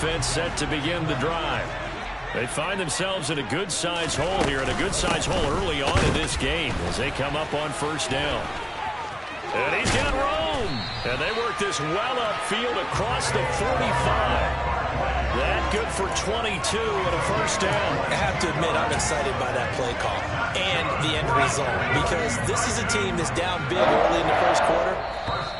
offense set to begin the drive. They find themselves in a good-sized hole here, and a good-sized hole early on in this game as they come up on first down. And he's got room. And they work this well upfield across the 45. That good for 22 and a first down. I have to admit, I'm excited by that play call and the end result, because this is a team that's down big early in the first quarter,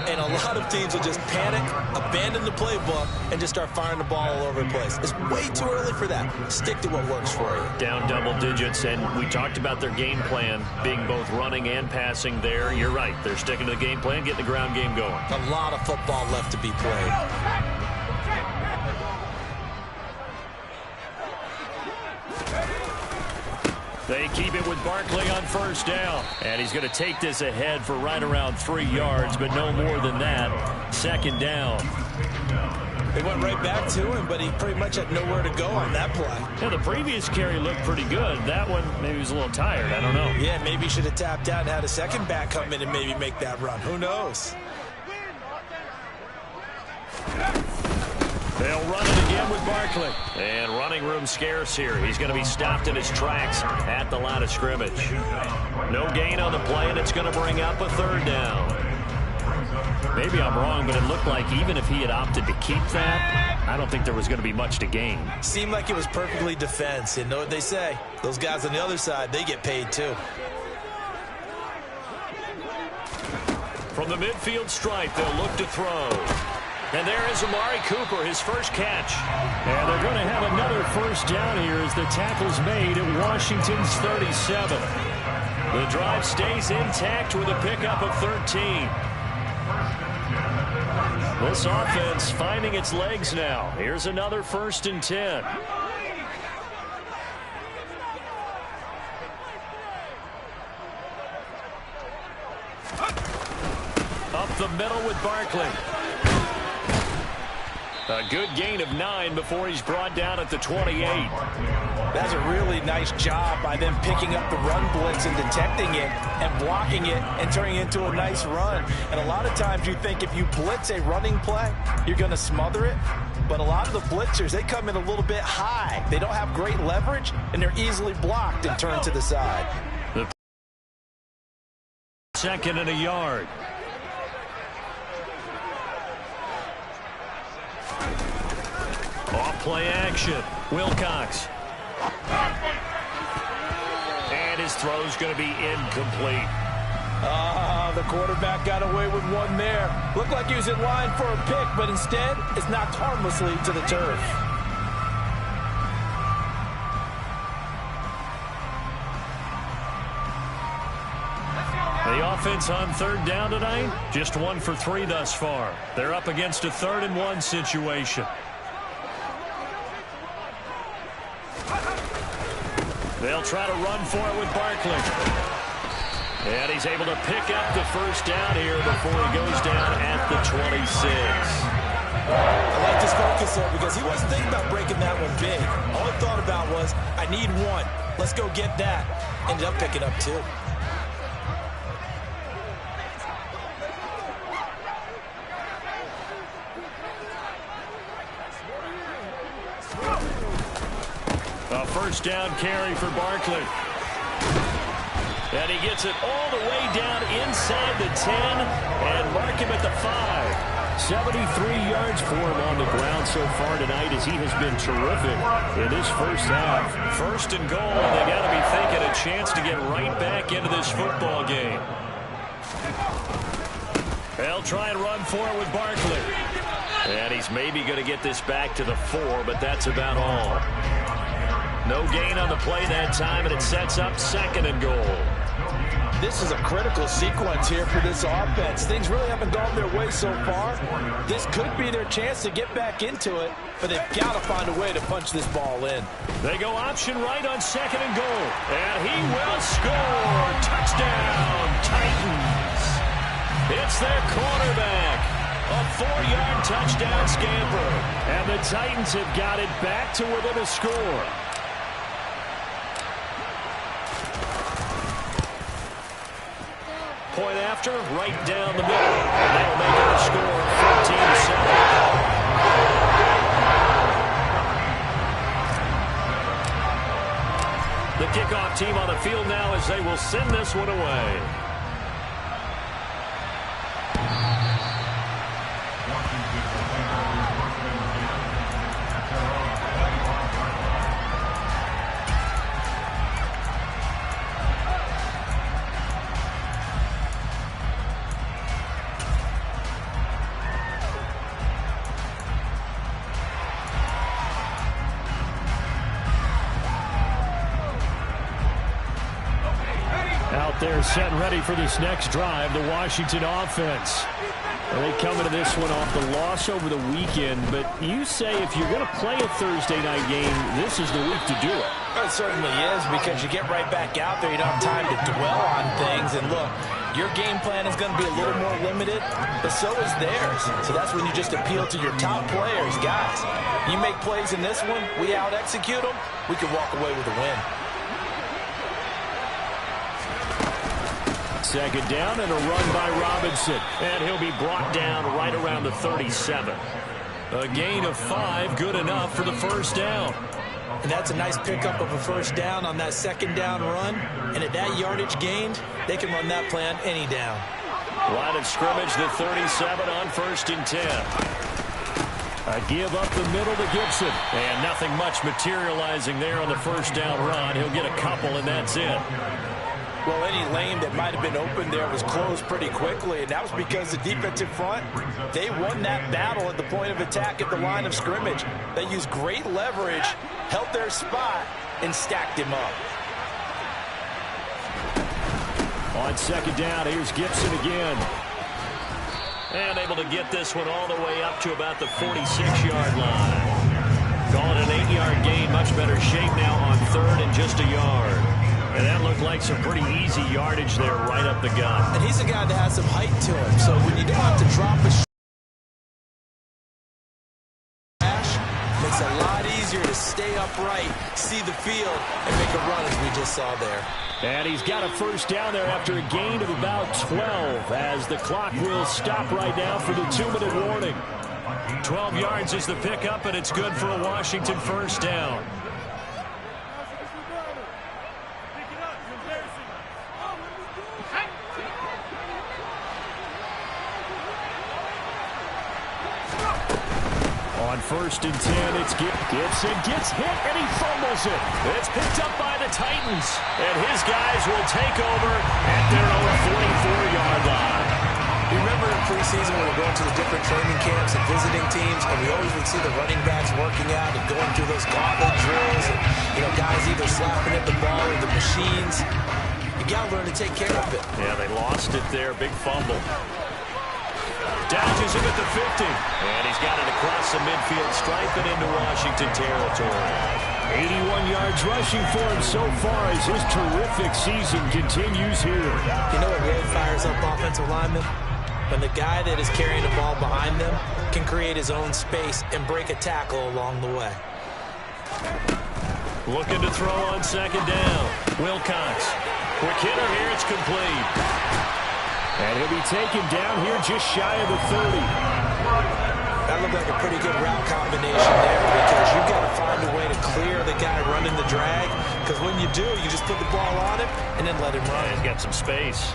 and a lot of teams will just panic, abandon the playbook, and just start firing the ball all over the place. It's way too early for that. Stick to what works for you. Down double digits, and we talked about their game plan being both running and passing there. You're right. They're sticking to the game plan, getting the ground game going. A lot of football left to be played. They keep it with Barkley on first down. And he's going to take this ahead for right around 3 yards, but no more than that. Second down. They went right back to him, but he pretty much had nowhere to go on that play. Yeah, the previous carry looked pretty good. That one, maybe he was a little tired. I don't know. Yeah, maybe he should have tapped out and had a second back come in and maybe make that run. Who knows? They'll run it again with Barkley. And running room scarce here. He's going to be stopped in his tracks at the line of scrimmage. No gain on the play, and it's going to bring up a third down. Maybe I'm wrong, but it looked like even if he had opted to keep that, I don't think there was going to be much to gain. Seemed like it was perfectly defense. And know what they say? Those guys on the other side, they get paid too. From the midfield stripe, they'll look to throw. And there is Amari Cooper, his first catch. And they're going to have another first down here as the tackle's made at Washington's 37. The drive stays intact with a pickup of 13. This offense finding its legs now. Here's another 1st and 10. Up the middle with Barkley. A good gain of 9 before he's brought down at the 28. That's a really nice job by them picking up the run blitz and detecting it and blocking it and turning it into a nice run. And a lot of times you think if you blitz a running play, you're going to smother it. But a lot of the blitzers, they come in a little bit high. They don't have great leverage, and they're easily blocked and turned to the side. Second and a yard. Off play action. Wilcox. And his throw's going to be incomplete. The quarterback got away with one there. Looked like he was in line for a pick, but instead, it's knocked harmlessly to the turf. The offense on third down tonight, just 1 for 3 thus far. They're up against a 3rd and 1 situation. They'll try to run for it with Barkley. And he's able to pick up the first down here before he goes down at the 26. I like this focus there because he wasn't thinking about breaking that one big. All he thought about was, I need 1. Let's go get that. Ended up picking up 2. A first down carry for Barkley. And he gets it all the way down inside the 10 and mark him at the 5. 73 yards for him on the ground so far tonight as he has been terrific in this first half. 1st and goal, and they got to be thinking a chance to get right back into this football game. They'll try and run for it with Barkley. And he's maybe going to get this back to the 4, but that's about all. No gain on the play that time, and it sets up 2nd and goal. This is a critical sequence here for this offense. Things really haven't gone their way so far. This could be their chance to get back into it, but they've got to find a way to punch this ball in. They go option right on 2nd and goal. And he will score. Touchdown, Titans. It's their quarterback. A 4-yard touchdown scamper. And the Titans have got it back to within a score. Point after, right down the middle. And they'll make it a score of 14-7. The kickoff team on the field now as they will send this one away. Out there set and ready for this next drive, the Washington offense. And they come into this one off the loss over the weekend, but you say if you're going to play a Thursday night game, this is the week to do it. It certainly is, because you get right back out there. You don't have time to dwell on things. And look, your game plan is going to be a little more limited, but so is theirs. So that's when you just appeal to your top players. Guys, you make plays in this one, we out-execute them, we can walk away with a win. Second down and a run by Robinson. And he'll be brought down right around the 37. A gain of 5, good enough for the first down. And that's a nice pickup of a first down on that second down run. And at that yardage gained, they can run that play on any down. Line of scrimmage, the 37 on 1st and 10. A give up the middle to Gibson. And nothing much materializing there on the first down run. He'll get a couple, and that's it. Well, any lane that might have been open there was closed pretty quickly, and that was because the defensive front, they won that battle at the point of attack at the line of scrimmage. They used great leverage, held their spot, and stacked him up. On second down, here's Gibson again. And able to get this one all the way up to about the 46-yard line. Call it an 8-yard gain, much better shape now on 3rd and just a yard. And that looked like some pretty easy yardage there right up the gut. And he's a guy that has some height to him, so when you don't have to drop a dash, makes it a lot easier to stay upright, see the field, and make a run as we just saw there. And he's got a first down there after a gain of about 12 as the clock will stop right now for the 2-minute warning. 12 yards is the pickup, and it's good for a Washington first down. On 1st and 10, it's Gibson gets hit, and he fumbles it. It's picked up by the Titans, and his guys will take over at their own 44-yard line. You remember in preseason when we were going to the different training camps and visiting teams, and we always would see the running backs working out and going through those gauntlet drills, and guys either slapping at the ball or the machines. You got to learn to take care of it. Yeah, they lost it there. Big fumble. Dodges him at the 50. And he's got it across the midfield stripe and into Washington territory. 81 yards rushing for him so far as his terrific season continues here. You know what really fires up offensive linemen? When the guy that is carrying the ball behind them can create his own space and break a tackle along the way. Looking to throw on second down. Wilcox. Quick hitter here. It's complete. And he'll be taken down here just shy of the 30. That looked like a pretty good route combination there, because you've got to find a way to clear the guy running the drag, because when you do, you just put the ball on him and then let him run. He's got some space.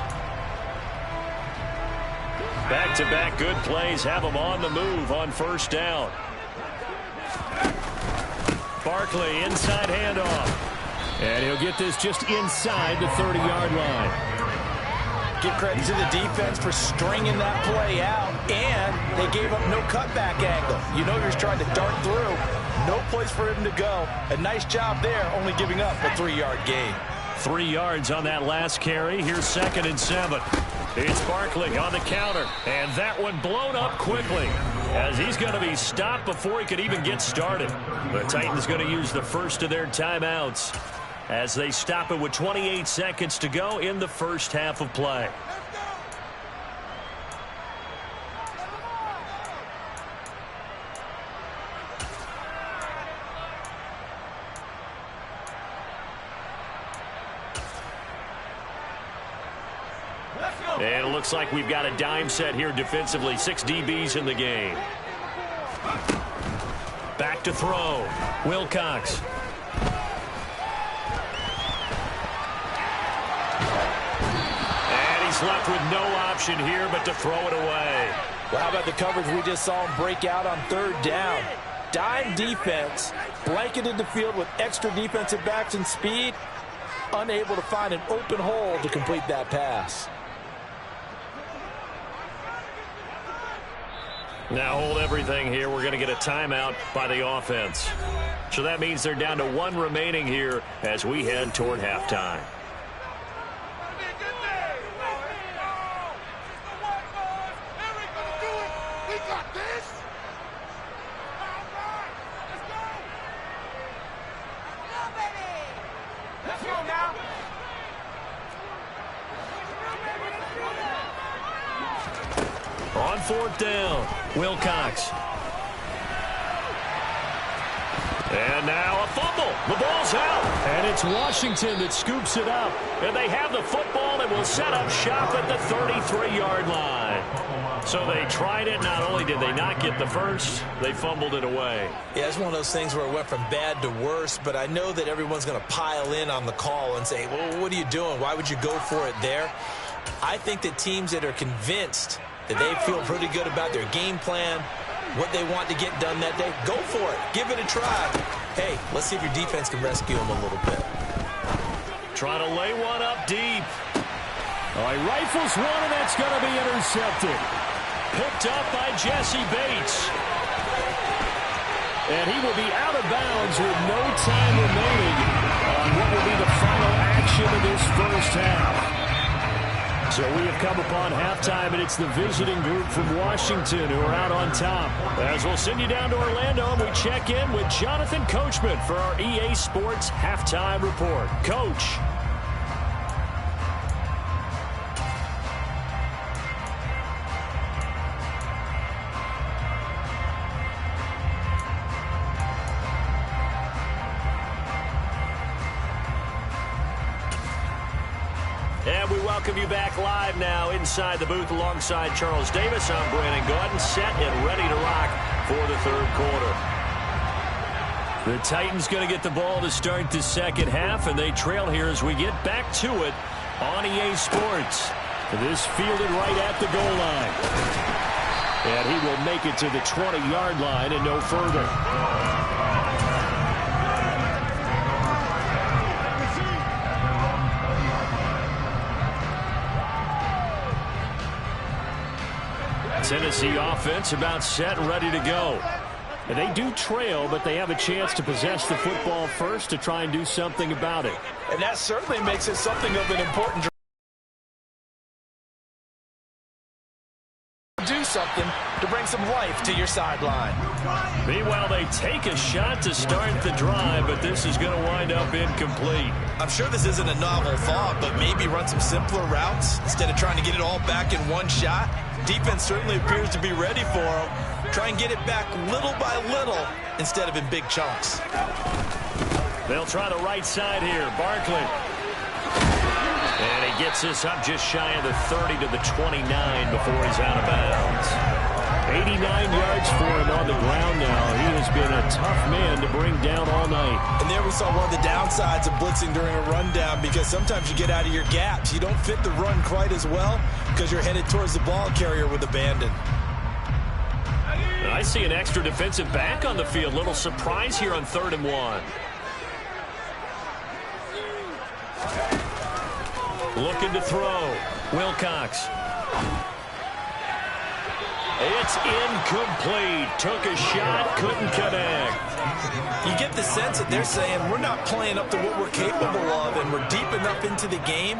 Back-to-back good plays have him on the move on first down. Barkley, inside handoff. And he'll get this just inside the 30-yard line. Give credit to the defense for stringing that play out, and they gave up no cutback angle. You know you're trying to dart through. No place for him to go. A nice job there, only giving up a 3-yard gain. 3 yards on that last carry. Here's 2nd and 7. It's Barkley on the counter, and that one blown up quickly as he's going to be stopped before he could even get started. The Titans going to use the first of their timeouts as they stop it with 28 seconds to go in the first half of play. And it looks like we've got a dime set here defensively. 6 DBs in the game. Back to throw. Wilcox. He's left with no option here but to throw it away. Well, how about the coverage we just saw him break out on third down? Dime defense, blanketed the field with extra defensive backs and speed, unable to find an open hole to complete that pass. Now hold everything here. We're going to get a timeout by the offense. So that means they're down to 1 remaining here as we head toward halftime. On fourth down, Wilcox. And now a fumble. The ball's out. And it's Washington that scoops it up. And they have the football and will set up shop at the 33-yard line. So they tried it. Not only did they not get the first, they fumbled it away. Yeah, it's one of those things where it went from bad to worse, but I know that everyone's going to pile in on the call and say, well, what are you doing? Why would you go for it there? I think that teams that are convinced that they feel pretty good about their game plan, what they want to get done that day, go for it. Give it a try. Hey, let's see if your defense can rescue them a little bit. Trying to lay one up deep. All right, rifles one, and that's going to be intercepted. Picked up by Jesse Bates. And he will be out of bounds with no time remaining on what will be the final action of this first half. So we have come upon halftime, and it's the visiting group from Washington who are out on top. As we'll send you down to Orlando, and we check in with Jonathan Coachman for our EA Sports Halftime Report. Coach. And we welcome you back live now inside the booth alongside Charles Davis. I'm Brandon Gaudin, set and ready to rock for the third quarter. The Titans going to get the ball to start the second half, and they trail here as we get back to it on EA Sports. This fielded right at the goal line. And he will make it to the 20-yard line and no further. Tennessee offense about set and ready to go. And they do trail, but they have a chance to possess the football first to try and do something about it. And that certainly makes it something of an important do something to bring some life to your sideline. Meanwhile, they take a shot to start the drive, but this is going to wind up incomplete. I'm sure this isn't a novel thought, but maybe run some simpler routes instead of trying to get it all back in one shot. Defense certainly appears to be ready for him. Try and get it back little by little instead of in big chunks. They'll try the right side here. Barkley. And he gets this up just shy of the 30 to the 29 before he's out of bounds. 89 yards for him on the ground now. He has been a tough man to bring down all night. And there we saw one of the downsides of blitzing during a rundown, because sometimes you get out of your gaps. You don't fit the run quite as well because you're headed towards the ball carrier with abandon. I see an extra defensive back on the field. Little surprise here on 3rd and 1. Looking to throw. Wilcox. It's incomplete. Took a shot, couldn't connect. You get the sense that they're saying we're not playing up to what we're capable of, and we're deep enough into the game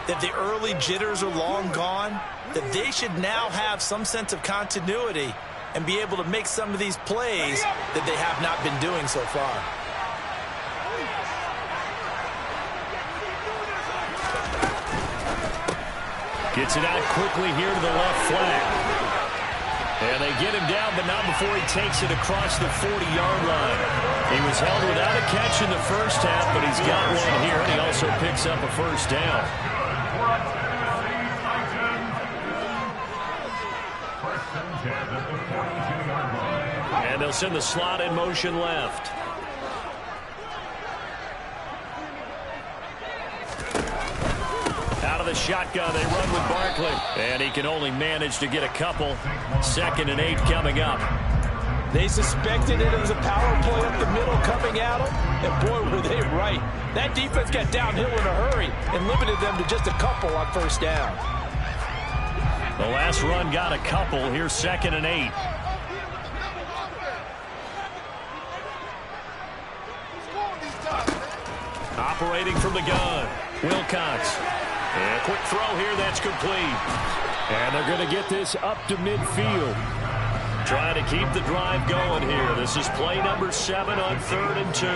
that the early jitters are long gone, that they should now have some sense of continuity and be able to make some of these plays that they have not been doing so far. Gets it out quickly here to the left flank. And they get him down, but not before he takes it across the 40-yard line. He was held without a catch in the first half, but he's got one here, and he also picks up a first down. And they'll send the slot in motion left. Out of the shotgun. They run with Barkley. And he can only manage to get a couple. 2nd and 8 coming up. They suspected it was a power play up the middle coming at them. And boy, were they right. That defense got downhill in a hurry and limited them to just a couple on 1st down. The last run got a couple. Here's 2nd and 8. Operating from the gun, Wilcox. And a quick throw here, that's complete. And they're going to get this up to midfield. Trying to keep the drive going here. This is play number 7 on 3rd and 2.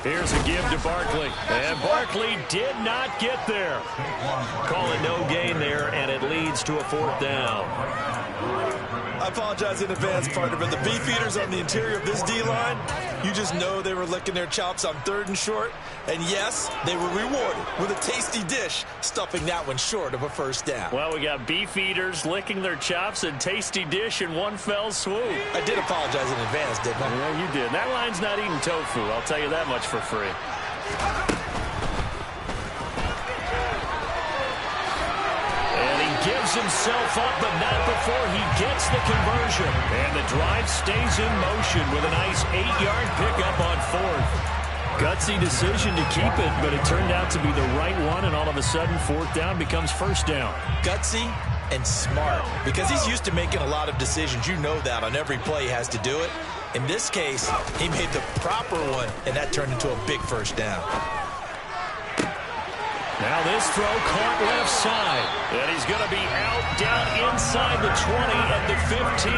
Here's a give to Barkley. And Barkley did not get there. Call it no gain there, and it leads to a 4th down. I apologize in advance, partner, but the beefeaters on the interior of this D-line, you just know they were licking their chops on 3rd and short. And yes, they were rewarded with a tasty dish, stuffing that one short of a 1st down. Well, we got beefeaters licking their chops and tasty dish in one fell swoop. I did apologize in advance, didn't I? Yeah, you did. That line's not eating tofu. I'll tell you that much for free. Gives himself up, but not before he gets the conversion. And the drive stays in motion with a nice 8-yard pickup on 4th. Gutsy decision to keep it, but it turned out to be the right one, and all of a sudden 4th down becomes 1st down. Gutsy and smart, because he's used to making a lot of decisions. You know that on every play he has to do it. In this case, he made the proper one, and that turned into a big 1st down. Now this throw caught left side. And he's going to be out down inside the 20 and the 15.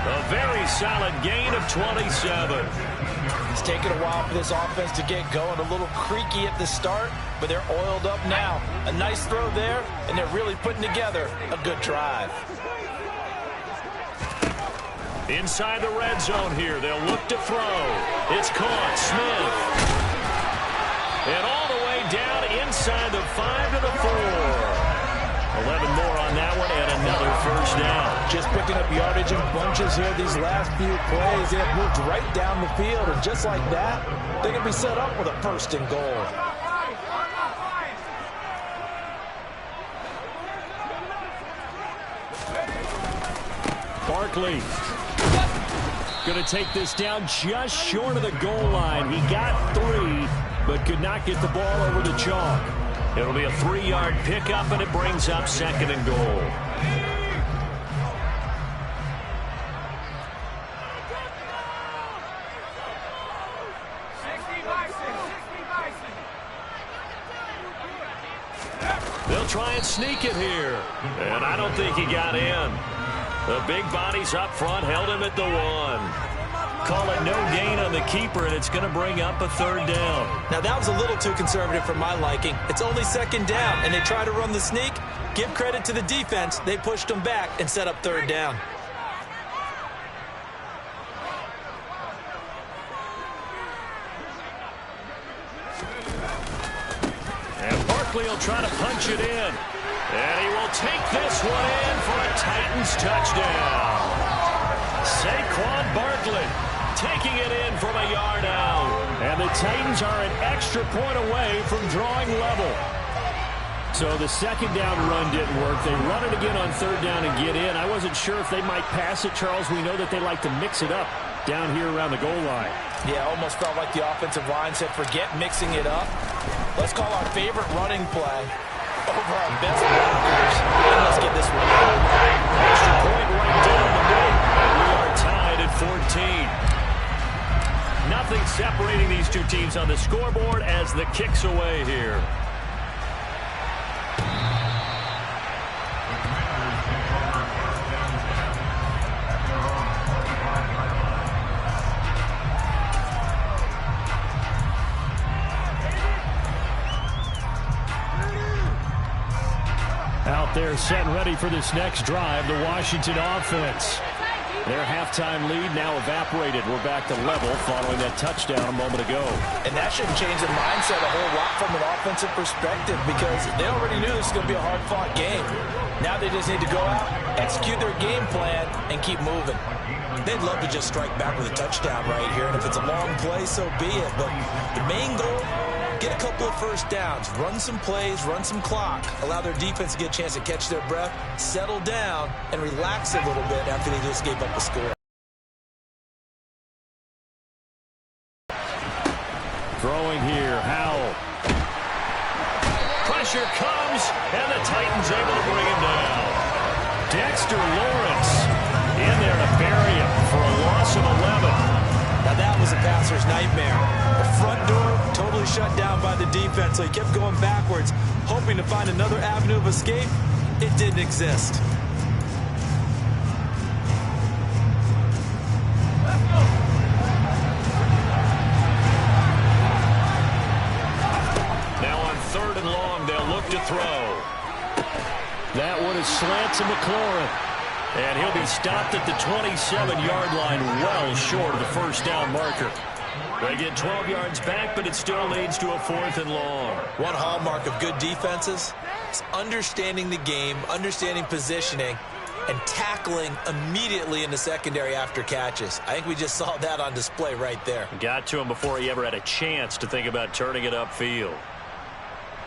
A very solid gain of 27. It's taken a while for this offense to get going. A little creaky at the start, but they're oiled up now. A nice throw there, and they're really putting together a good drive. Inside the red zone here. They'll look to throw. It's caught. Smith. And all the way down inside the 5 to the 4. 11 more on that one and another 1st down. Just picking up yardage in bunches here these last few plays. They have moved right down the field, and just like that, they can be set up with a 1st and goal. Barkley going to take this down just short of the goal line. He got 3. But could not get the ball over the chalk. It'll be a 3-yard pickup, and it brings up 2nd and goal. They'll try and sneak it here. And I don't think he got in. The big bodies up front held him at the 1. Call it no gain on the keeper, and it's going to bring up a 3rd down. Now, that was a little too conservative for my liking. It's only 2nd down, and they try to run the sneak. Give credit to the defense. They pushed them back and set up 3rd down. And Barkley will try to punch it in. And he will take this one in for a Titans touchdown. Saquon Barkley taking it in from a yard out. And the Titans are an extra point away from drawing level. So the 2nd down run didn't work. They run it again on 3rd down and get in. I wasn't sure if they might pass it, Charles. We know that they like to mix it up down here around the goal line. Yeah, almost felt like the offensive line said, forget mixing it up. Let's call our favorite running play over our best blockers. And let's get this one out. Extra point right down the middle. And we are tied at 14. Nothing separating these two teams on the scoreboard as the kick's away here. Out there set and ready for this next drive, the Washington offense. Their halftime lead now evaporated. We're back to level following that touchdown a moment ago. And that shouldn't change the mindset a whole lot from an offensive perspective because they already knew this was going to be a hard-fought game. Now they just need to go out, execute their game plan, and keep moving. They'd love to just strike back with a touchdown right here, and if it's a long play, so be it. But the main goal, get a couple of first downs, run some plays, run some clock, allow their defense to get a chance to catch their breath, settle down, and relax a little bit after they just gave up a score. Throwing here, Howell. Pressure comes, and the Titans able to bring him down. Dexter Lawrence in there to bury him for a loss of 11. Now that was a passer's nightmare. The front door totally shut down by the defense, so he kept going backwards, hoping to find another avenue of escape. It didn't exist. Now on 3rd and long, they'll look to throw. That one is slant to McLaurin. And he'll be stopped at the 27-yard line, well short of the first down marker. They get 12 yards back, but it still leads to a 4th and long. One hallmark of good defenses is understanding the game, understanding positioning, and tackling immediately in the secondary after catches. I think we just saw that on display right there. Got to him before he ever had a chance to think about turning it upfield.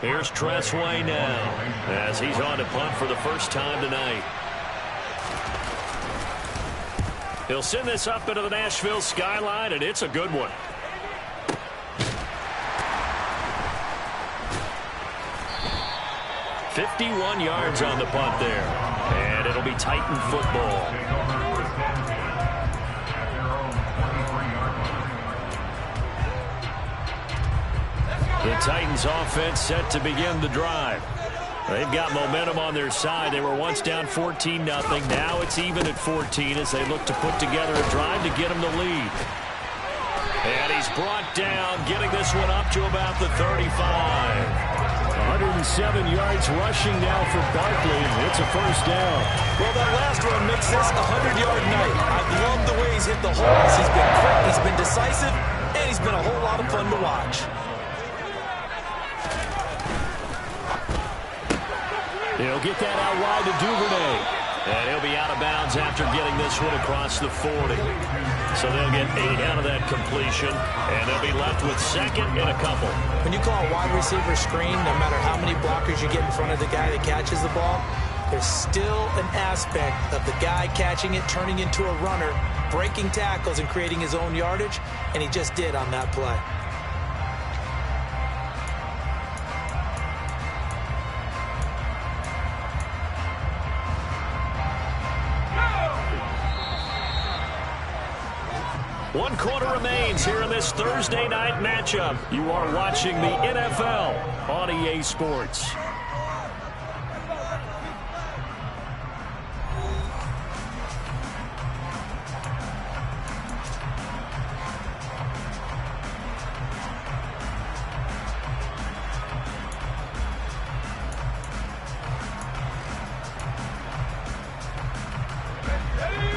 Here's Tressway now as he's on to punt for the first time tonight. He'll send this up into the Nashville skyline, and it's a good one. $51 yards on the punt there. And it'll be Titan football. The Titans offense set to begin the drive. They've got momentum on their side. They were once down 14-0. Now it's even at 14 as they look to put together a drive to get them the lead. And he's brought down, getting this one up to about the 35. 107 yards rushing now for Barkley. It's a first down. Well, that last run makes this a 100-yard night. I love the way he's hit the holes. He's been quick, he's been decisive, and he's been a whole lot of fun to watch. He'll get that out wide to Duvernay. And he'll be out of bounds after getting this one across the 40. So they'll get 8 out of that completion, and they'll be left with 2nd and a couple. When you call a wide receiver screen, no matter how many blockers you get in front of the guy that catches the ball, there's still an aspect of the guy catching it, turning into a runner, breaking tackles and creating his own yardage, and he just did on that play. One quarter remains here in this Thursday night matchup. You are watching the NFL on EA Sports.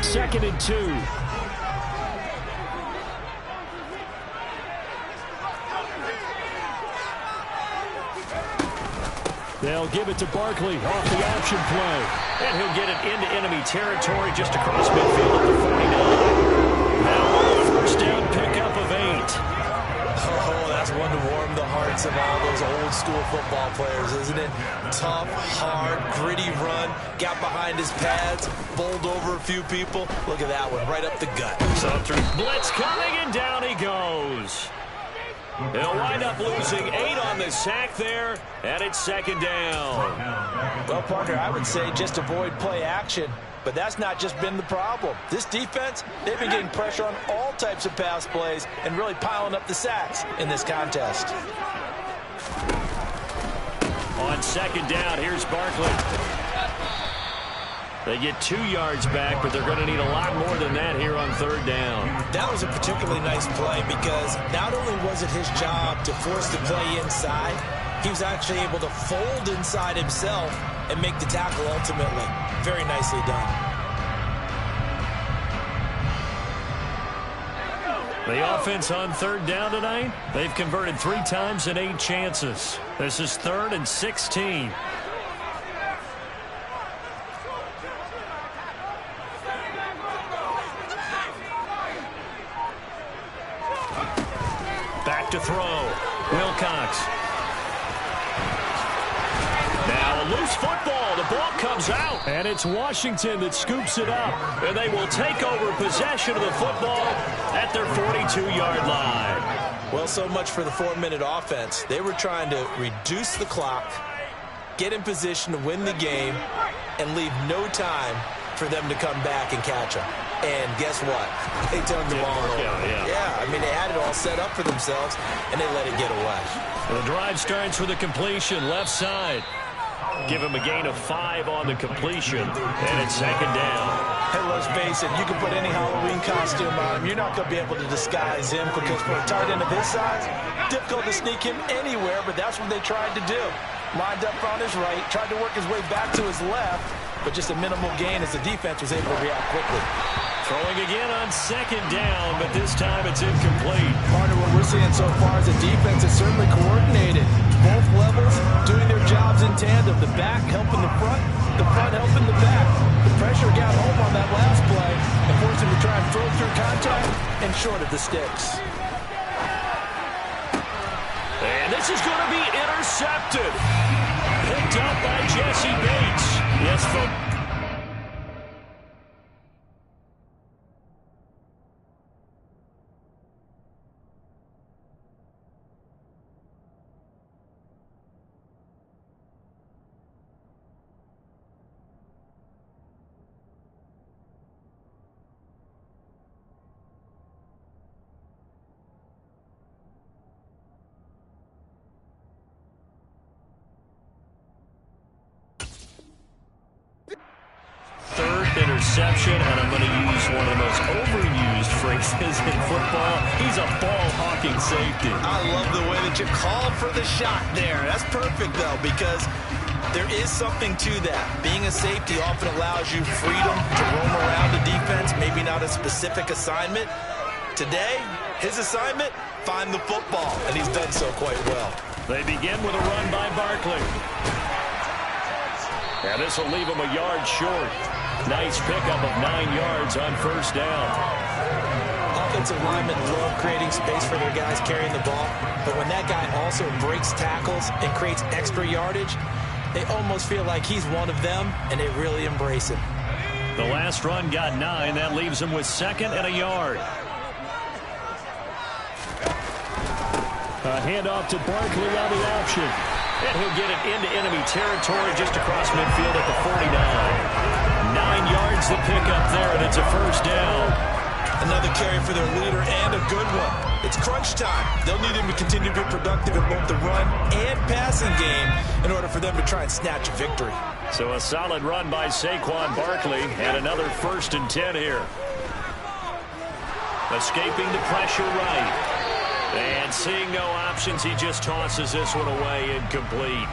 Second and 2. They'll give it to Barkley off the option play. And he'll get it into enemy territory just across midfield at the 49. Now a first down pickup of 8. Oh, that's one to warm the hearts of all those old school football players, isn't it? Tough, hard, gritty run, got behind his pads, bowled over a few people. Look at that one, right up the gut. So through blitz coming, and down he goes. They'll wind up losing 8 on the sack there, and it's 2nd down. Well, partner, I would say just avoid play action, but that's not just been the problem. This defense, they've been getting pressure on all types of pass plays and really piling up the sacks in this contest. On 2nd down, here's Barkley. They get 2 yards back, but they're going to need a lot more than that here on 3rd down. That was a particularly nice play because not only was it his job to force the play inside, he was actually able to fold inside himself and make the tackle ultimately. Very nicely done. The offense on third down tonight, they've converted 3 times in 8 chances. This is 3rd and 16. Back to throw. Wilcox. Now a loose football. The ball comes out. And it's Washington that scoops it up. And they will take over possession of the football at their 42-yard line. Well, so much for the 4-minute offense. They were trying to reduce the clock, get in position to win the game, and leave no time for them to come back and catch them. And guess what? They turned the ball over. Yeah, I mean, they had it all set up for themselves, and they let it get away. The drive starts with a completion left side. Give him a gain of 5 on the completion, and it's 2nd down. Hey, let's face it, you can put any Halloween costume on him. You're not going to be able to disguise him because for a tight end of his size, difficult to sneak him anywhere, but that's what they tried to do. Lined up on his right, tried to work his way back to his left, but just a minimal gain as the defense was able to react quickly. Throwing again on 2nd down, but this time it's incomplete. Part of what we're seeing so far is the defense is certainly coordinated. Both levels doing their jobs in tandem. The back helping the front helping the back. The pressure got home on that last play and forced him to try and throw through contact and short of the sticks. And this is going to be intercepted. Picked up by Jesse Bates. Yes, folks. Interception, and I'm going to use one of the most overused phrases in football. He's a ball-hawking safety. I love the way that you called for the shot there. That's perfect, though, because there is something to that. Being a safety often allows you freedom to roam around the defense, maybe not a specific assignment. Today, his assignment, find the football, and he's done so quite well. They begin with a run by Barkley. And this will leave him a yard short. Nice pickup of 9 yards on 1st down. Offensive linemen love creating space for their guys carrying the ball, but when that guy also breaks tackles and creates extra yardage, they almost feel like he's one of them, and they really embrace him. The last run got 9. That leaves him with 2nd and a yard. A handoff to Barkley on the option. And he'll get it into enemy territory just across midfield at the 49. 9 yards to pick up there, and it's a 1st down. Another carry for their leader and a good one. It's crunch time. They'll need him to continue to be productive in both the run and passing game in order for them to try and snatch a victory. So a solid run by Saquon Barkley and another 1st and 10 here. Escaping the pressure right. And seeing no options, he just tosses this one away incomplete.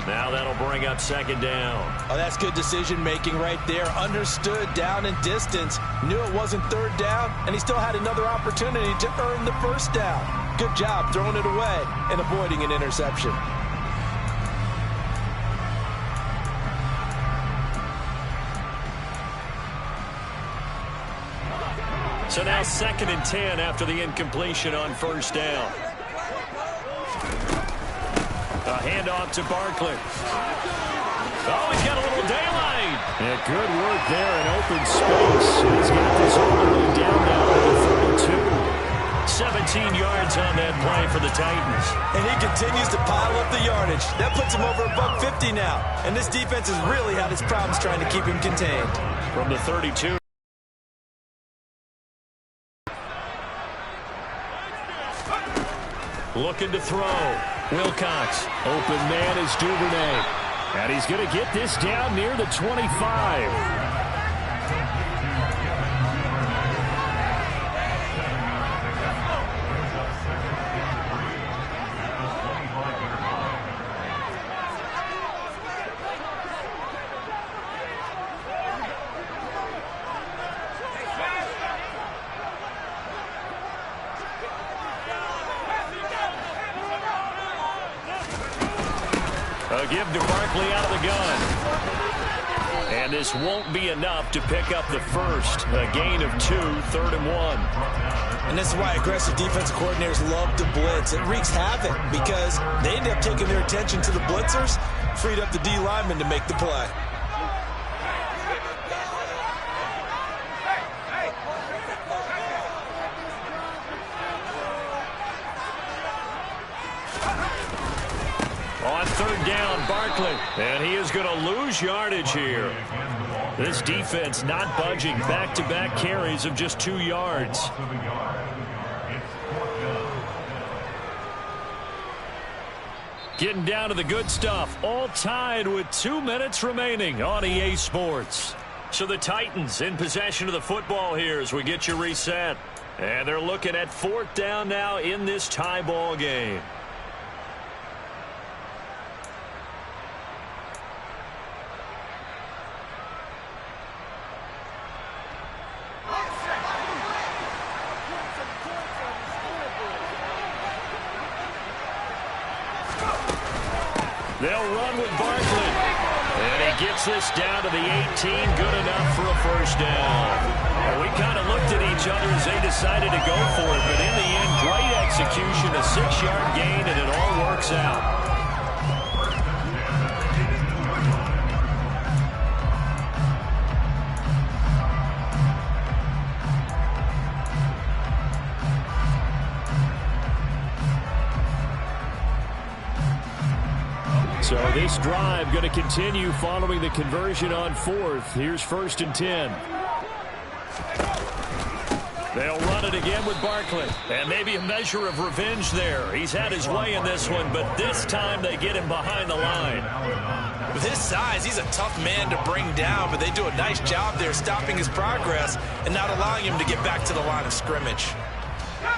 Now that'll bring up 2nd down. Oh, that's good decision-making right there. Understood down and distance. Knew it wasn't 3rd down, and he still had another opportunity to earn the 1st down. Good job throwing it away and avoiding an interception. So now 2nd and 10 after the incompletion on 1st down. A handoff to Barkley. Oh, he's got a little daylight. Yeah, good work there in open space. He's got this all the way down now to the 32. 17 yards on that play for the Titans. And he continues to pile up the yardage. That puts him over $150 now. And this defense has really had its problems trying to keep him contained. From the 32. Looking to throw. Wilcox. Open man is Duvernay. And he's going to get this down near the 25. A give to Barkley out of the gun. And this won't be enough to pick up the first. A gain of 2, 3rd and 1. And this is why aggressive defensive coordinators love to blitz. It wreaks havoc because they end up taking their attention to the blitzers, freed up the D lineman to make the play. On 3rd down, Barkley. And he is going to lose yardage here. This defense not budging. Back-to-back carries of just 2 yards. Getting down to the good stuff. All tied with 2 minutes remaining on EA Sports. So the Titans in possession of the football here as we get you reset. And they're looking at 4th down now in this tie ball game. They'll run with Barkley. And he gets this down to the 18. Good enough for a first down. And we kind of looked at each other as they decided to go for it. But in the end, great execution, a 6-yard gain, and it all works out. So this drive going to continue following the conversion on 4th. Here's 1st and 10. They'll run it again with Barkley. And maybe a measure of revenge there. He's had his way in this one, but this time they get him behind the line. With his size, he's a tough man to bring down, but they do a nice job there stopping his progress and not allowing him to get back to the line of scrimmage.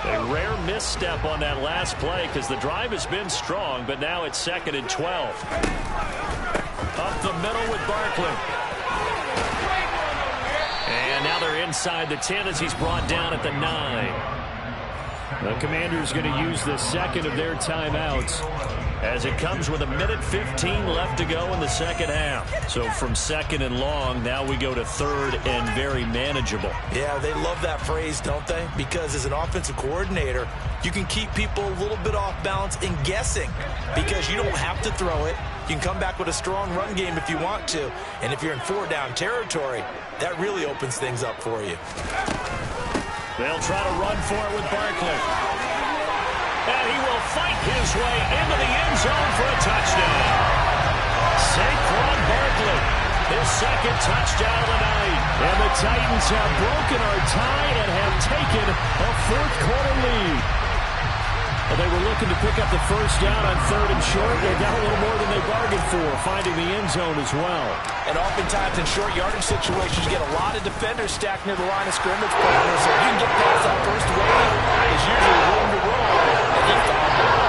A rare misstep on that last play because the drive has been strong, but now it's 2nd and 12. Up the middle with Barkley. And now they're inside the 10 as he's brought down at the 9. The Commanders going to use the 2nd of their timeouts as it comes with 1:15 left to go in the 2nd half. So from 2nd and long, now we go to 3rd and very manageable. Yeah, they love that phrase, don't they? Because as an offensive coordinator, you can keep people a little bit off balance and guessing because you don't have to throw it. You can come back with a strong run game if you want to. And if you're in 4-down territory, that really opens things up for you. They'll try to run for it with Barkley. And he will fight his way into the end zone for a touchdown. Saquon Barkley, his 2nd touchdown of the night. And the Titans have broken our tie and have taken a 4th quarter lead. Well, they were looking to pick up the first down on 3rd and short. They got a little more than they bargained for, finding the end zone as well. And oftentimes in short yardage situations, you get a lot of defenders stacked near the line of scrimmage, partner. So if you can get past that first wave, there's usually room to roll. And he found it.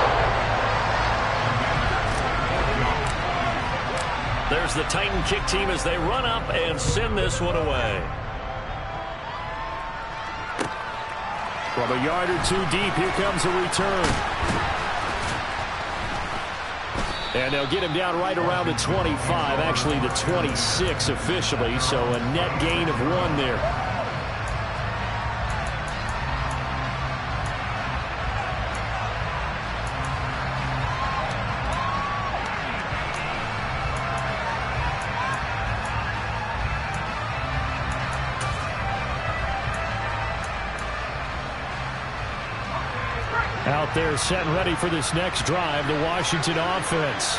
There's the Titan kick team as they run up and send this one away. From a yard or 2 deep, here comes a return. And they'll get him down right around the 25, actually the 26 officially, so a net gain of 1 there. Out there set and ready for this next drive, the Washington offense.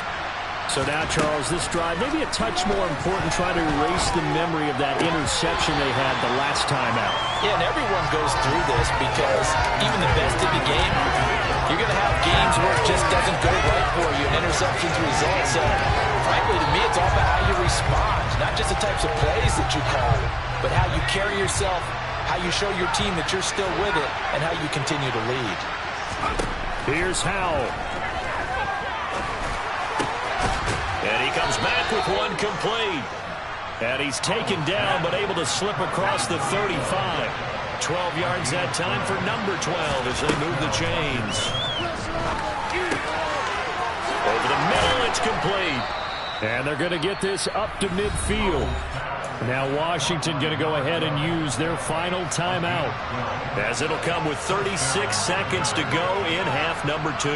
So now, Charles, this drive maybe a touch more important, trying to erase the memory of that interception they had the last time out. Yeah, and everyone goes through this because even the best in the game, you're going to have games where it just doesn't go right for you, and interceptions result. So, frankly, to me, it's all about how you respond, not just the types of plays that you call, but how you carry yourself, how you show your team that you're still with it, and how you continue to lead. Here's Howell. And he comes back with one complete. And he's taken down but able to slip across the 35. 12 yards that time for number 12 as they move the chains. Over the middle, it's complete. And they're going to get this up to midfield. Now Washington going to go ahead and use their final timeout. As it'll come with 36 seconds to go in half number 2.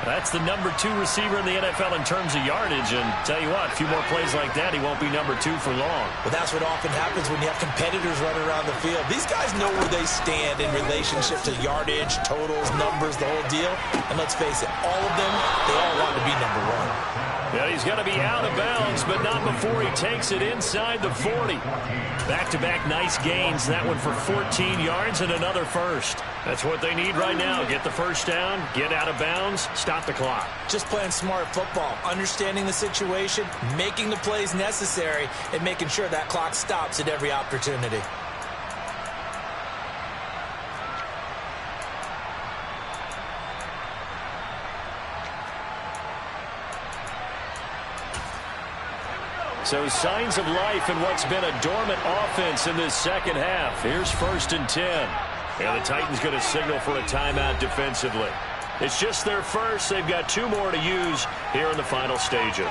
That's the number 2 receiver in the NFL in terms of yardage. And tell you what, a few more plays like that, he won't be number 2 for long. Well, that's what often happens when you have competitors running around the field. These guys know where they stand in relationship to yardage, totals, numbers, the whole deal. And let's face it, all of them, they all want to be number 1. Yeah, he's going to be out of bounds, but not before he takes it inside the 40. Back-to-back nice gains. That one for 14 yards and another first. That's what they need right now. Get the first down, get out of bounds, stop the clock. Just playing smart football, understanding the situation, making the plays necessary, and making sure that clock stops at every opportunity. So signs of life in what's been a dormant offense in this second half. Here's 1st and 10. And the Titans going to signal for a timeout defensively. It's just their first. They've got 2 more to use here in the final stages.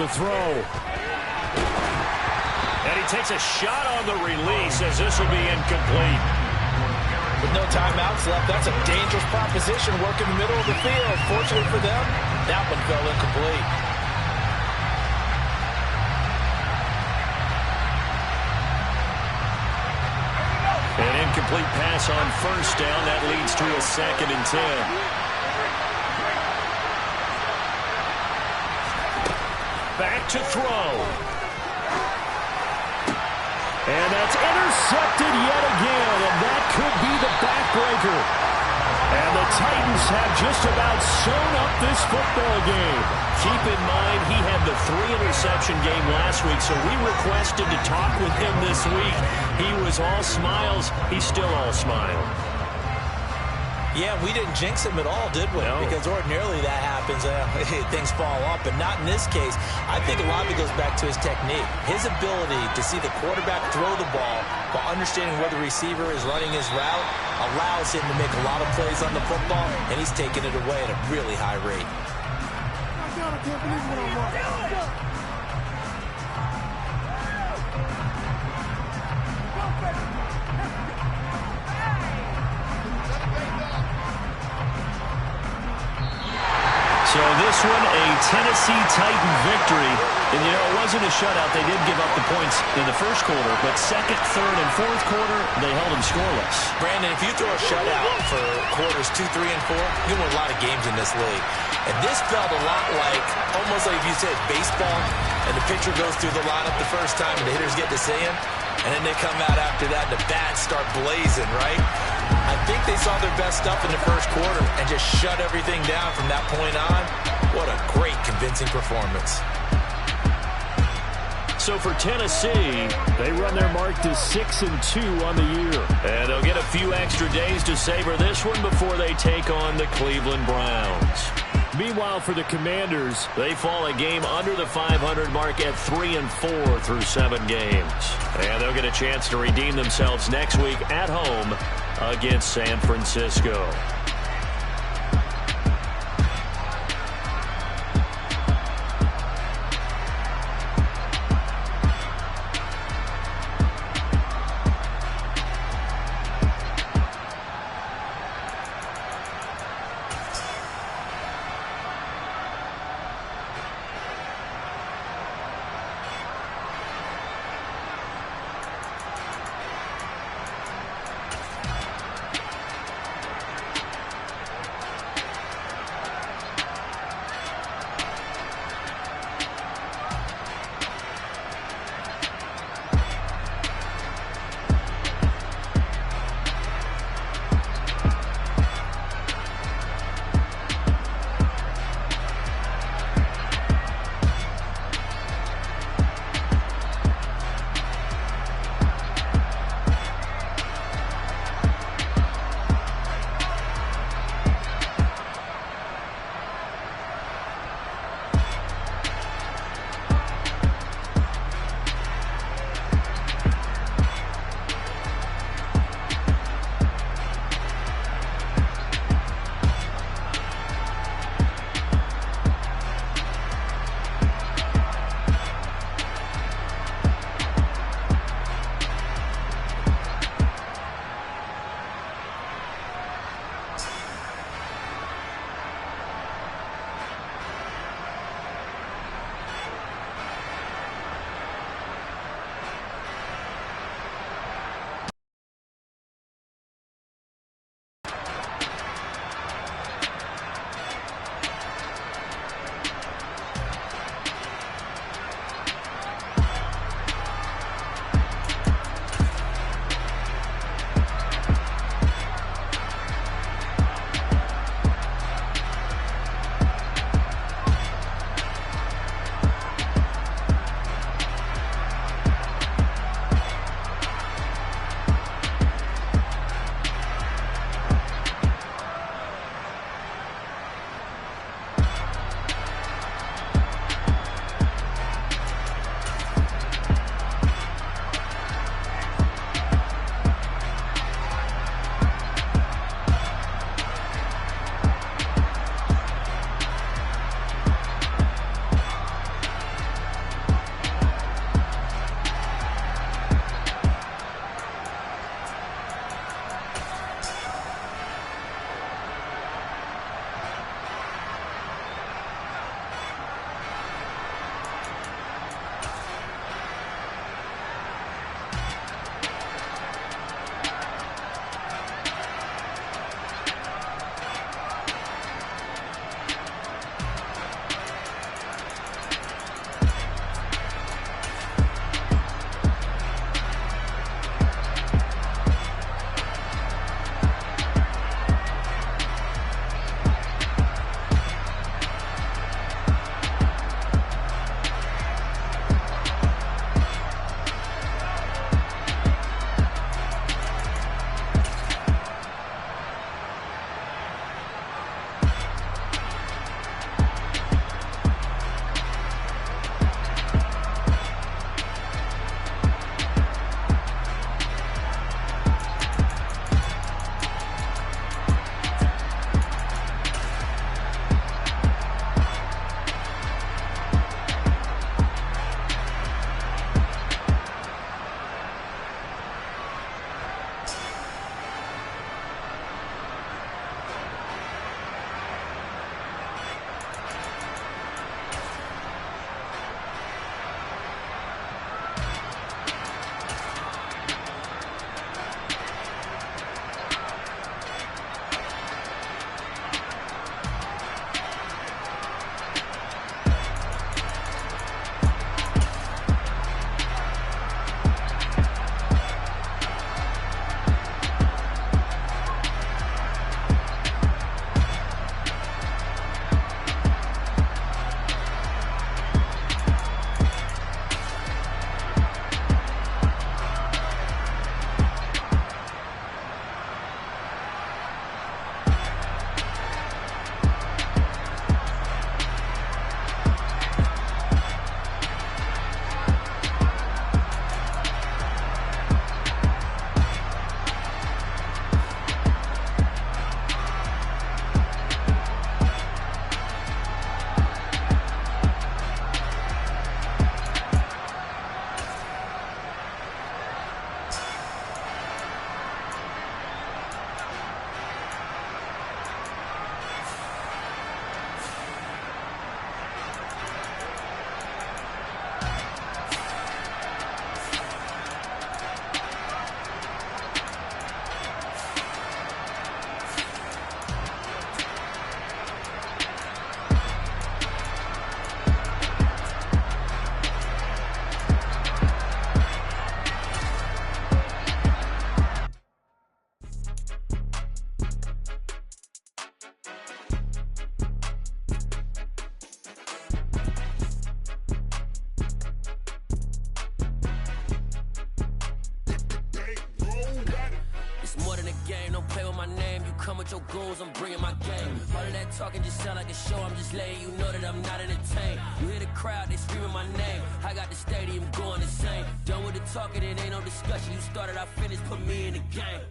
To throw. And he takes a shot on the release as this will be incomplete. With no timeouts left, that's a dangerous proposition working the middle of the field. Fortunately for them, that one fell incomplete. An incomplete pass on 1st down. That leads to a 2nd and 10. Back to throw. And that's intercepted yet again, and that could be the backbreaker. And the Titans have just about sewn up this football game. Keep in mind, he had the 3-interception game last week, so we requested to talk with him this week. He was all smiles. He's still all smile. Yeah, we didn't jinx him at all, did we? No. Because ordinarily that happens. Things fall off, but not in this case. I think a lot of it goes back to his technique. His ability to see the quarterback throw the ball while understanding where the receiver is running his route allows him to make a lot of plays on the football, and he's taking it away at a really high rate. I can't believe what I'm watching. So this one, a Tennessee Titan victory. And, you know, it wasn't a shutout. They did give up the points in the first quarter, but 2nd, 3rd, and 4th quarter, they held them scoreless. Brandon, if you throw a shutout for quarters 2, 3, and 4, you win a lot of games in this league. And this felt a lot like, almost like if you said baseball, and the pitcher goes through the lineup the first time, and the hitters get to see him, and then they come out after that, and the bats start blazing, right? I think they saw their best stuff in the first quarter and just shut everything down from that point on. What a great, convincing performance. So for Tennessee, they run their mark to 6-2 on the year. And they'll get a few extra days to savor this one before they take on the Cleveland Browns. Meanwhile, for the Commanders, they fall a game under the 500 mark at 3-4 through 7 games. And they'll get a chance to redeem themselves next week at home against San Francisco. game, don't play with my name. You come with your goons, I'm bringing my game. All of that talking just sound like a show, I'm just letting you know that I'm not entertained. You hear the crowd, they screaming my name. I got the stadium going insane. Done with the talking, it ain't no discussion. You started, I finished, put me in the game.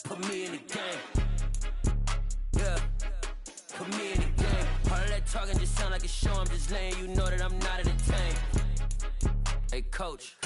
Put me in the game. Yeah, put me in the game. All of that talking just sound like a show, I'm just letting you know that I'm not entertained. Hey coach,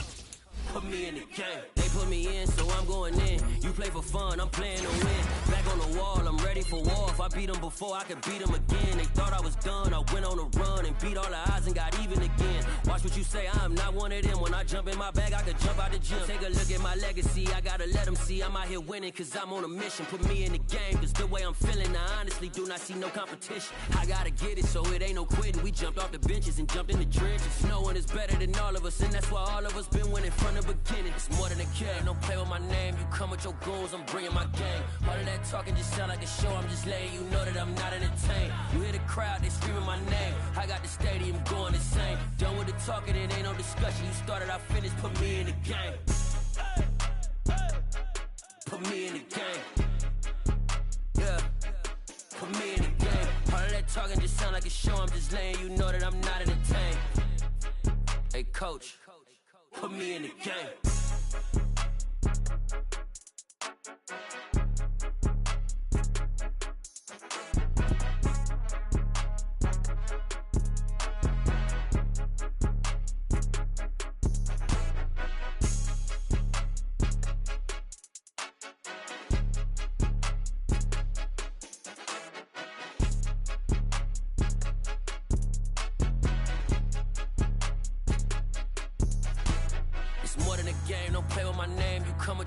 put me in the game. They put me in, so I'm going in. You play for fun, I'm playing to win. Back on the wall, I'm ready for war. If I beat them before, I could beat them again. They thought I was done, I went on a run and beat all the odds and got even again. Watch what you say, I'm not one of them. When I jump in my bag, I could jump out the gym. Take a look at my legacy, I gotta let them see I'm out here winning, cause I'm on a mission. Put me in the game, cause the way I'm feeling, I honestly do not see no competition. I gotta get it, so it ain't no quitting. We jumped off the benches and jumped in the trenches. No one is better than all of us, and that's why all of us been winning from the beginning. It's more than a game, don't play with my name. You come with your goons, I'm bringing my game. All of that talking just sound like a show, I'm just letting you know that I'm not entertained. You hear the crowd, they screaming my name. I got the stadium going insane. Done with the talking, it ain't no discussion. You started, I finished, put me in the game. Put me in the game. Yeah, put me in the game. All of that talking just sound like a show, I'm just letting you know that I'm not entertained. Hey coach, put me in the game.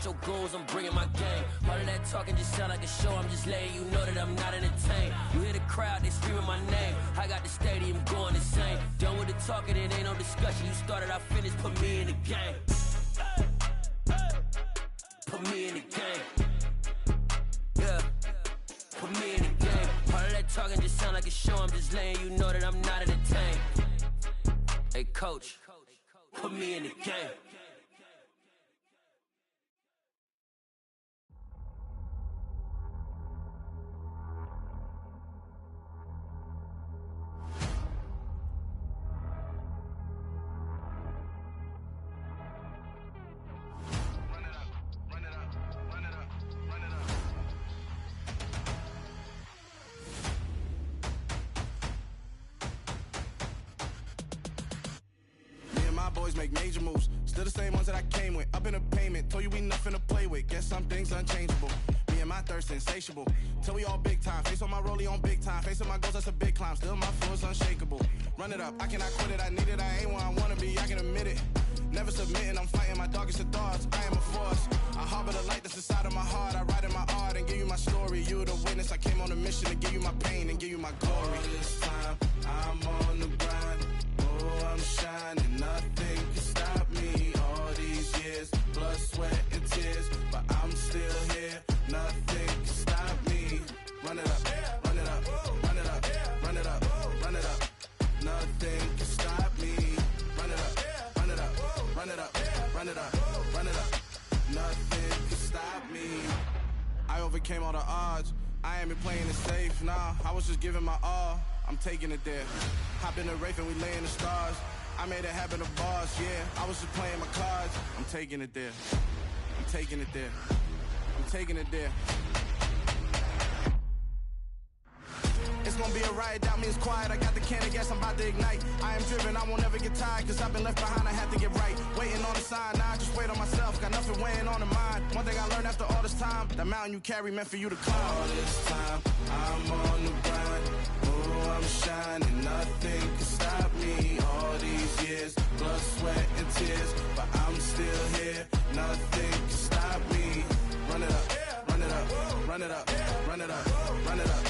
Your goals, I'm bringing my game. All of that talking just sound like a show, I'm just letting you know that I'm not entertained. You hear the crowd, they screaming my name. I got the stadium going insane. Done with the talking, it ain't no discussion. You started, I finished, put me in the game. Put me in the game. Yeah, put me in the game. All of that talking just sound like a show, I'm just letting you know that I'm not entertained. Hey coach, put me in the game. Make major moves, still the same ones that I came with. Up in a payment, told you we nothing to play with. Guess some things unchangeable. Me and my thirst insatiable. Till we all big time. Face on my rollie on big time. Facing my goals, that's a big climb. Still my flow is unshakable. Run it up, I cannot quit it. I need it, I ain't where I wanna be. I can admit it. Never submitting, I'm fighting my darkest of thoughts. I am a force. I harbor the light that's inside of my heart. I write in my art and give you my story. You the witness. I came on a mission to give you my pain and give you my glory. All this time, I'm on the grind. Oh, I'm shining. Nothing can stop me. All these years, blood, sweat, and tears, but I'm still here. Nothing can stop me. Run it up, run it up, run it up, run it up, run it up. Nothing can stop me. Run it up, run it up, run it up, run it up, run it up. Nothing can stop me. I overcame all the odds. I ain't been playing it safe, nah. I was just giving my all. I'm taking it there. Hop in the Wraith and we lay in the stars. I made it happen to boss, yeah. I was just playing my cards. I'm taking it there. I'm taking it there. I'm taking it there. It's gonna be a riot, doubt me, it's quiet. I got the can of gas, I'm about to ignite. I am driven, I won't ever get tired, cause I've been left behind, I have to get right. Waiting on the sign, now I just wait on myself. Got nothing weighing on the mind. One thing I learned after all this time, the mountain you carry meant for you to climb. All this time, I'm on the grind. Oh, I'm shining, nothing can stop me. All these years, blood, sweat, and tears, but I'm still here. Nothing can stop me. Run it up, run it up, run it up, run it up, run it up.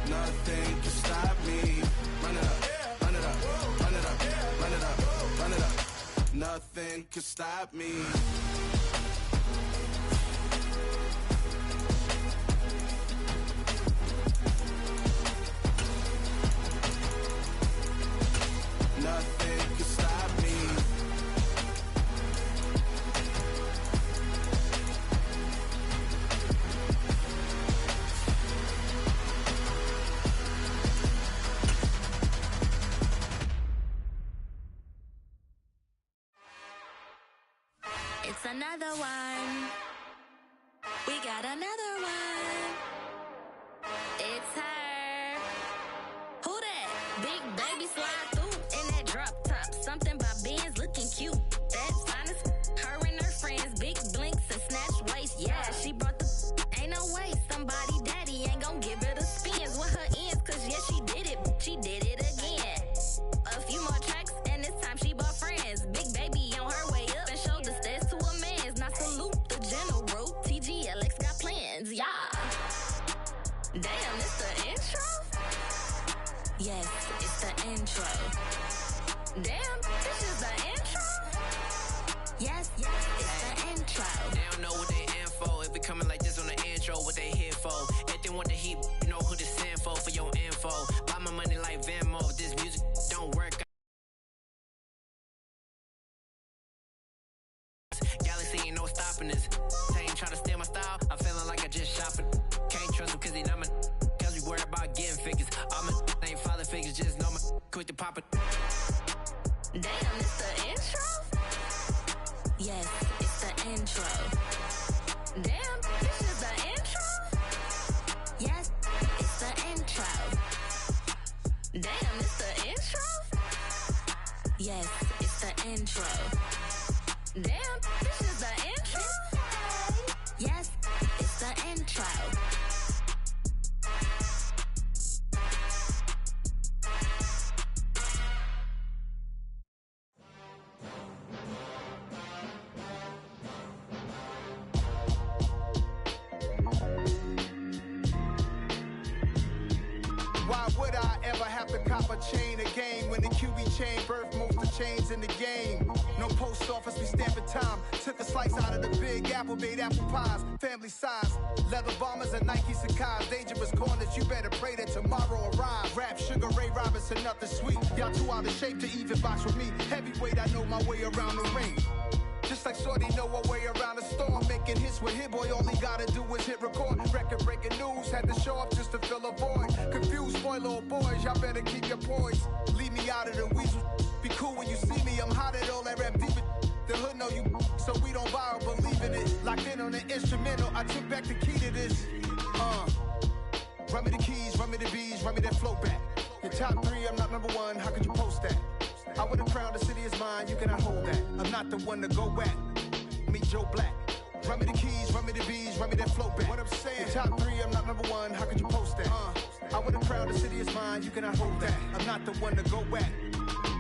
Nothing can stop me. Run it up, run it up, run it up, run it up, run it up. Nothing can stop me. Nothing can stop me. another one. We got another one. It's her. Who that? Big baby slide through in that drop top. Something by Benz looking cute. That's fine as her and her friends. Big blinks and snatch waist. Yeah, she brought the ain't no way. Somebody daddy ain't gon' give her the spins with her ends. Cause yeah, she did it. She did it again. A few more tracks and this time she bought friends. Big baby on her way up and showed the stairs to a man's. Now salute the general. TGLX got plans, yeah. Damn, it's the intro? Yes, it's the intro. Damn, this is the intro? Yes, it's the intro. They don't know what they in for. If we coming like this on the intro, what they here for? If they want the heat, you know who to send for your info. Buy my money like Venmo. If this music don't work, Galaxy ain't no stopping this. They ain't trying to steal my style. I'm feeling like I just shopping. Can't trust him cause he not my. Cause we worry about getting figures. All my ain't father figures, just know my quick to pop it. Damn, it's the intro? Yes, it's the intro. Damn, this is the intro? Yes, it's the intro. Damn, it's the intro? Yes, it's the intro. Damn, this is the intro? Yes, it's the intro. Why would I ever have to cop a chain again when the QB chain birthed most of the chains in the game? No post office, we stamping time. Took a slice out of the Big Apple, made apple pies, family size. Leather bombers and Nike Sacai's. Dangerous corners, you better pray that tomorrow arrives. Rap, Sugar Ray Robinson, nothing sweet. Y'all too out of shape to even box with me. Heavyweight, I know my way around the ring. Just like Shorty know her way around the storm. Making hits with Hit Boy, all he gotta do is hit record. Record breaking news, had to show up just to fill a void. Confused boy, little boys, y'all better keep your poise. Leave me out of the weasel. Be cool when you see me, I'm hot at all that rap deep. The hood know you, so we don't borrow, believe in it. Locked in on the instrumental, I took back the key to this. Run me the keys, run me the bees, run me that flow back. Your top three, I'm not number one, how could you post that? I would've crowned the city is mine, you cannot hold that. I'm not the one to go back. Meet Joe Black. Run me the keys, run me the bees, run me that flow back. What I'm saying, your top three, I'm not number one, how could you post that? I would've crowned the city is mine, you cannot hold that. I'm not the one to go back.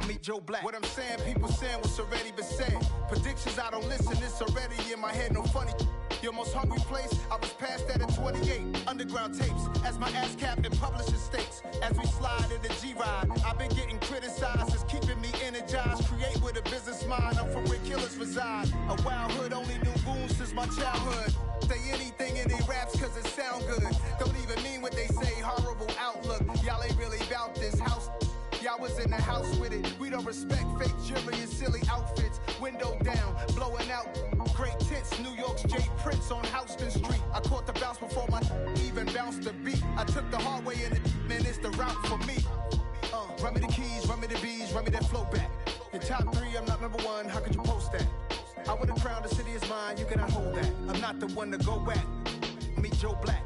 Meet Joe Black. What I'm saying, people saying what's already been said. Predictions, I don't listen, it's already in my head, no funny. Your most hungry place, I was past that at 28. Underground tapes, as my ass cap in publishing states. As we slide in the G-Ride, I've been getting criticized, it's keeping me energized. Create with a business mind, I'm from where killers reside. A wild hood, only knew goons since my childhood. Say anything in they raps cause it sound good. Don't even mean what they say, horrible outlook. Y'all ain't really about this house. Y'all was in the house with it. We don't respect fake jewelry and silly outfits. Window down, blowing out great tents. New York's J. Prince on Houston Street. I caught the bounce before my even bounced the beat. I took the hard way in it, man, it's the route for me. Run me the keys, run me the bees, run me that flow back. Your top three, I'm not number one, how could you post that? I would've crowned the city is mine, you cannot hold that. I'm not the one to go back. Meet Joe Black.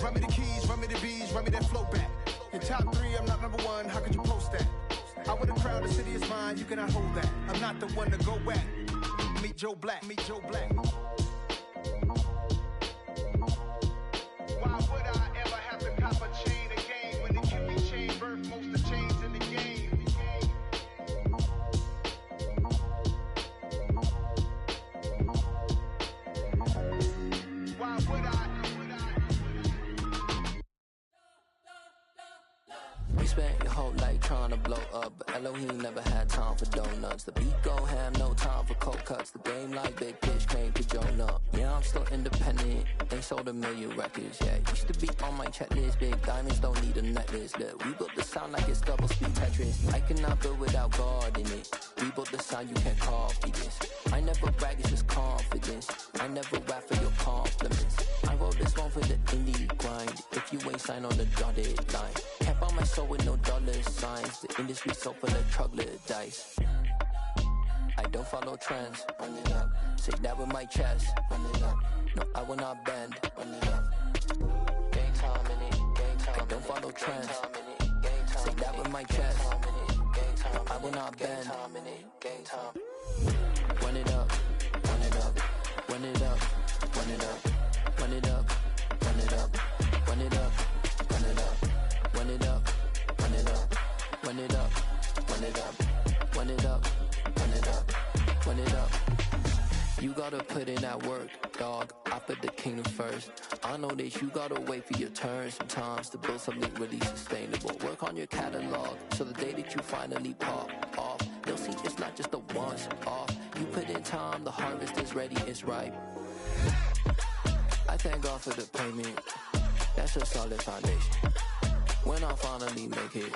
Run me the keys, run me the bees, run me that flow back. Your top three, I'm not number one, how could you post that? I would've crowned the city is mine, you cannot hold that. I'm not the one to go back. Meet Joe Black, meet Joe Black. Why would I ever have to cop a chain again when the QB chain birthed most of the chains in the game? Why would I? You spent your whole life trying to blow up, but Elohim never had time for donuts. The beat go ham, no time for cold cuts. The game like big pitch came to Jonah. Yeah, I'm still independent. They sold 1 million records, yeah. Used to be on my checklist. Big diamonds don't need a necklace. Look, we built the sound like it's double speed Tetris. I cannot build without God in it. We built the sound, you can't copy this. I never brag, it's just confidence. I never rap for your compliments. I wrote this one for the indie grind. If you ain't signed on the dotted line, can't buy my soul with no dollar signs. The industry so full of troglodytes. I don't follow trends. Say that with my chest. Run it up. No, I will not bend. Run it up. Game time in it. Game time. I don't follow trends. Say that with my chest. No, I will not bend. Game time. Run it up. Run it up. Run it up. Run it up. Run it up. Run it up. Run it up. Run it up. Run it up. Run it up. Run it up. Run it up. Run it up. Run it up. Run it up. You gotta put in that work, dog. I put the kingdom first. I know that you gotta wait for your turn sometimes to build something really sustainable. Work on your catalog, so the day that you finally pop off, they'll see it's not just a once off. You put in time, the harvest is ready, it's ripe. I thank God for the payment. That's a solid foundation. When I finally make it,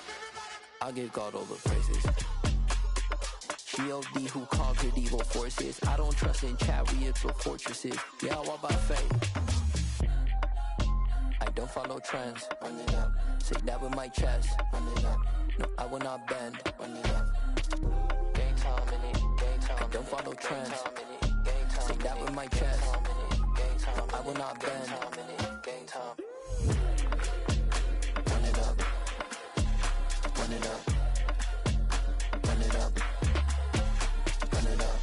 I give God all the praises. G.O.D. who conquered evil forces. I don't trust in chariots or fortresses. Yeah, I walk by faith. I don't follow trends. Run it up. Say that with my chest. Run it up. No, I will not bend. Run it up. Game time in it. Game time. I don't follow trends. Say that with my chest. No, I will not bend. Game time. Run it up. Run it up. Run it up. Run it up.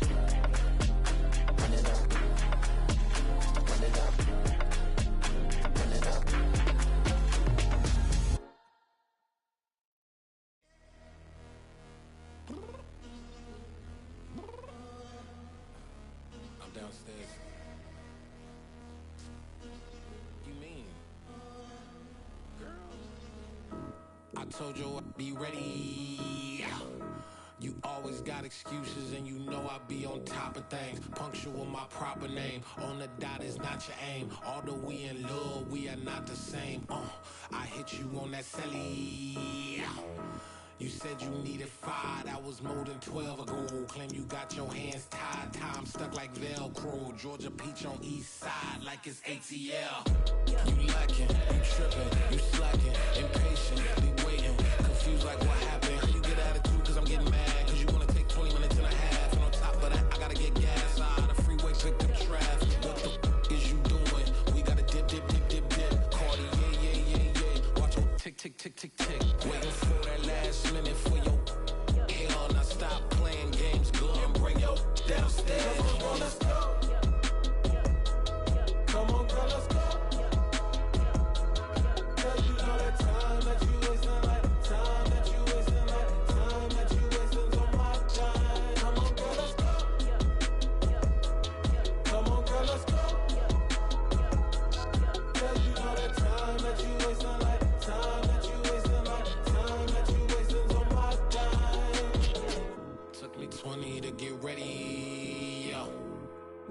Run it up. Run it up. Run it up. I'm downstairs. You mean? Girl. I told you I'd be ready. You always got excuses and you know I be on top of things. Punctual my proper name. On the dot is not your aim. Although we in love, we are not the same. I hit you on that celly. You said you needed 5, that was more than 12 ago. Claim you got your hands tied, time stuck like Velcro. Georgia Peach on east side like it's ATL. You lacking, you tripping, you slacking, impatient, be waiting, confused like what happened. How you get attitude cause I'm getting mad, cause you wanna take 20 minutes and a half. And on top of that, I gotta get gas out of the freeway, pick up traffic. What the is you doing? We gotta dip, dip, dip, dip, dip. Cardi, yeah. Watch your tick, tick, tick, tick, tick. Waiting for that last minute for your hell. Now stop playing games, go and bring your downstairs. Come on, let's go. Come on, girl, let's go. Cause you know that time that you wasting, like time that you wasting, like time that you wasting's on my time. Come on, girl, let's go. Come on, girl, let's go. Cause you know that time that you wasting, like time that you wasting, like time that you wasting's on my time. Took me 20 to get ready, yo.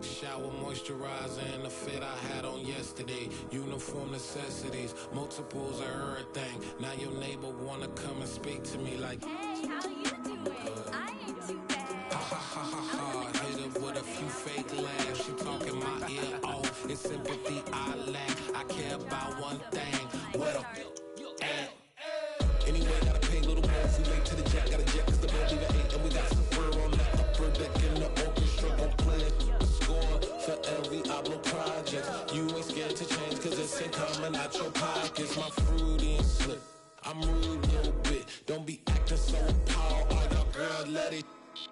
Shower moisturizer and the fit I had on yesterday. Uniform necessities, multiples of everything. Now your neighbor wanna come and speak to me like, Hey, how you doing? I ain't too bad. ha ha ha ha ha. Hit her with a few fake laughs. She talking my ear off. It's sympathy I lack. I care about one thing. What up? Anyway, gotta pay a little more if we late to the jet. Got a jet cause the boat leave at 8. And we got some fur on the upper deck in the orchestra. Gon' play a score for every album project. You ain't scared to change cause it's ain't coming out your pockets. My fruity and slip. I'm rude a little bit. Don't be acting so appalled. All y'all girl, let it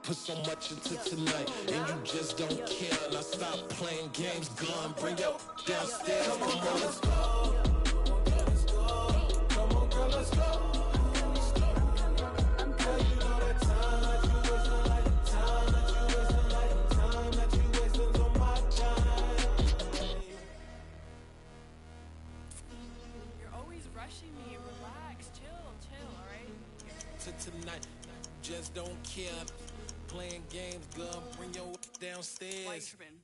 put so much into tonight. And you just don't care. Now stop playing games. Gun, bring your downstairs. Come on, girl, let's go. Come on, girl, let's go. Girl, you know that time that you wasting, like time that you wasting, like time that you wasting's on my time. You're always rushing me. Relax, chill, alright? To tonight, just don't care. Playing games, gun, bring your Why downstairs. you tripping?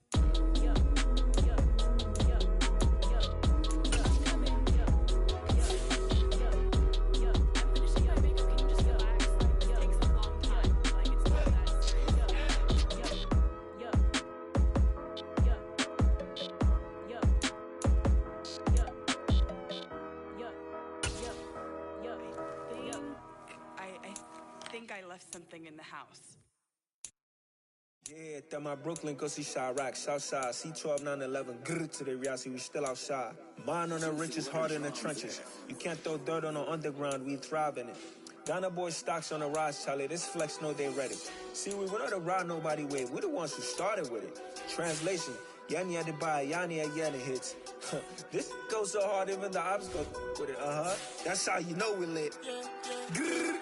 I think I left something in the house. Yeah, that my Brooklyn, go see Chirac, Southside, C12, 911, grrr to the reality, we still outside. Mine on the richest, heart in the trenches. You can't throw dirt on the underground, we thrive in it. Ghana boy stocks on the rise, Charlie, this flex know they ready. See, we went on the ride nobody with, we the ones who started with it. Translation, Yani had to buy, Yani had Yanni hits. This goes so hard, even the ops go with it, That's how you know we lit. Grrr,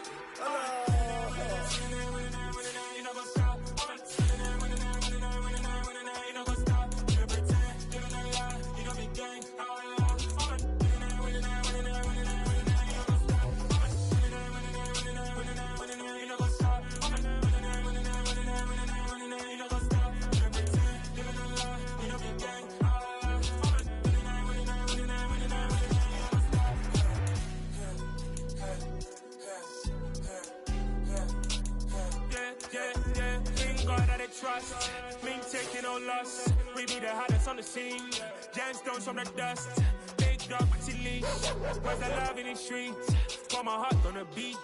Trust, mean taking no loss. We be the hottest on the scene. Gemstones from the dust. Big dog, pretty leash. Where's the love in the streets? Pour my heart on the beat.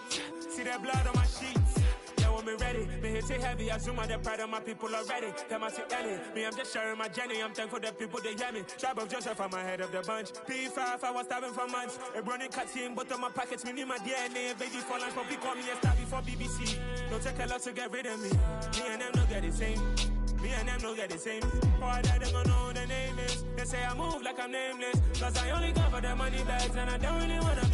See that blood on my sheets. Yeah, when me ready, me hit it heavy. I zoom out the pride of my people already. Them I see Ellie. Me, I'm just sharing my journey. I'm thankful that people they hear me. Tribe of Joseph, I'm ahead of the bunch. P5, I was starving for months. A running cuts in, but on my pockets, me need my DNA. Baby for lunch, but call me a star before BBC. Don't take a lot to get rid of me. Me and them don't get the same. Me and them don't get the same. Boy, that they gonna know who the name is. They say I move like I'm nameless. Cause I only cover the money bags and I don't really wanna be